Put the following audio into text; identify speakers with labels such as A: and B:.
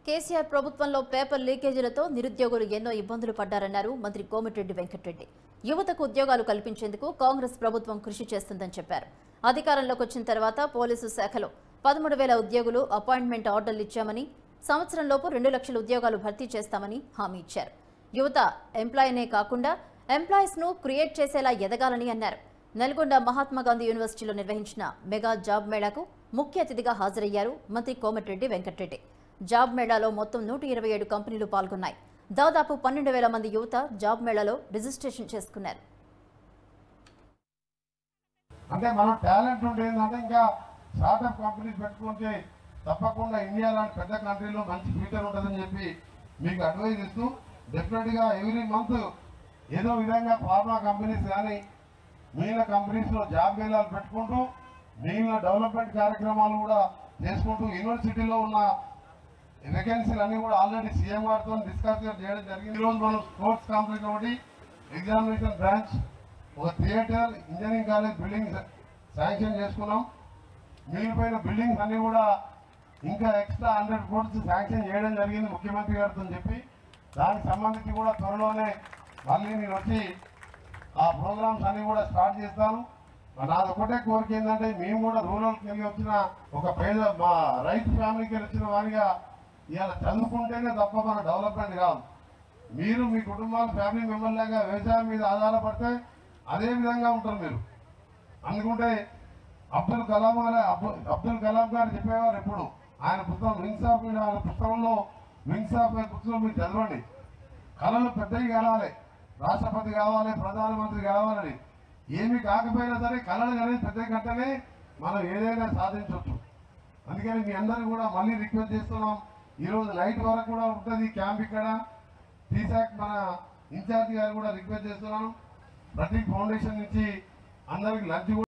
A: కేసీఆర్ ప్రభుత్వంలో పేపర్ లీకేజీలతో నిరుద్యోగులు ఎన్నో ఇబ్బందులు పడ్డారన్నారు మంత్రి కోమటిరెడ్డి వెంకటరెడ్డి. యువతకు ఉద్యోగాలు కల్పించేందుకు కాంగ్రెస్ ప్రభుత్వం కృషి చేస్తుందని చెప్పారు. అధికారంలోకి వచ్చిన తర్వాత పోలీసు శాఖలో 13,000 ఉద్యోగులు అపాయింట్మెంట్ ఆర్డర్లు ఇచ్చామని, సంవత్సరంలోపు 2 లక్షల ఉద్యోగాలు భర్తీ చేస్తామని హామీ ఇచ్చారు. యువత ఎంప్లాయీనే కాకుండా ఎంప్లాయీస్ ను క్రియేట్ చేసేలా ఎదగాలని అన్నారు. నల్గొండ మహాత్మాగాంధీ యూనివర్సిటీలో నిర్వహించిన మెగా జాబ్ మేళాకు ముఖ్య అతిథిగా హాజరయ్యారు మంత్రి కోమటిరెడ్డి వెంకటరెడ్డి. జాబ్ మేళాలో మొత్తం 127 కంపెనీలు పాల్గొన్నాయి. దాదాపు 12,000 మంది యువత జాబ్ మేళాలో రిజిస్ట్రేషన్ చేసుకున్నారు.
B: అంటే మన టాలెంట్ ఉండేదంటే ఇంకా స్టార్ట్అప్ కంపెనీస్ పెట్టుకుంటే తప్పకుండా ఇండియా లాంటి పెద్ద కంట్రీలో మంచి ఫ్యూచర్ ఉంటుందని చెప్పి మీకు అడ్వైజ్ ఇస్తూ డెఫినెట్గా ఎవ్రీ మంత్ ఏదో విధంగా ఫార్మా కంపెనీస్ కానీ మిగిలిన కంపెనీస్లో జాబ్ మేళాలు పెట్టుకుంటూ మిగిలిన డెవలప్మెంట్ కార్యక్రమాలు కూడా చేసుకుంటూ యూనివర్సిటీలో ఉన్న వేకెన్సీలు అన్నీ కూడా ఆల్రెడీ సీఎం గారితో డిస్కస్ చేయడం జరిగింది. ఈరోజు మనం స్పోర్ట్స్ కాంప్లెక్స్ ఒకటి, ఎగ్జామినేషన్ బ్రాంచ్, ఒక theatre, engineering college building sanction చేసుకున్నాం. మిగిలిపోయిన బిల్డింగ్స్ అన్నీ కూడా ఇంకా ఎక్స్ట్రా 100 కోట్స్ శాంక్షన్ చేయడం జరిగింది ముఖ్యమంత్రి గారితో చెప్పి. దానికి సంబంధించి కూడా త్వరలోనే మళ్ళీ నేను వచ్చి ఆ ప్రోగ్రామ్స్ అన్ని కూడా స్టార్ట్ చేస్తాను. నాది ఒకటే కోరిక ఏంటంటే మేము కూడా రూరల్కి వెళ్ళి వచ్చిన ఒక పేద మా రైతు ఫ్యామిలీకి వెళ్ళి వచ్చిన వారిగా ఇవాళ చదువుకుంటేనే తప్ప మన డెవలప్మెంట్ కాదు. మీరు మీ కుటుంబాల ఫ్యామిలీ మెంబర్లాగా వ్యవసాయం మీద ఆధారపడితే అదే విధంగా ఉంటారు మీరు. అందుకుంటే అబ్దుల్ కలాం గారు చెప్పేవారు ఎప్పుడు, ఆయన పుస్తకం వింగ్స్ ఆఫ్ ఇండియా, ఆయన పుస్తకంలో వింగ్స్ ఆఫ్ పుస్తకం మీరు చదవండి. కళలు పెద్దవి కావాలి, రాష్ట్రపతి కావాలి, ప్రధానమంత్రి కావాలని. ఏమి కాకపోయినా సరే కళలు అనేది పెద్ద కంటేనే మనం ఏదైనా సాధించవచ్చు. అందుకని మీ అందరూ కూడా మళ్ళీ రిక్వెస్ట్ చేస్తున్నాం. ఈరోజు నైట్ వరకు కూడా ఉంటుంది క్యాంప్ ఇక్కడ. టీసాక్ మన ఇన్ఛార్జి గారు కూడా రిక్వెస్ట్ చేస్తున్నాను. ప్రతి ఫౌండేషన్ నుంచి అందరికి లంచ్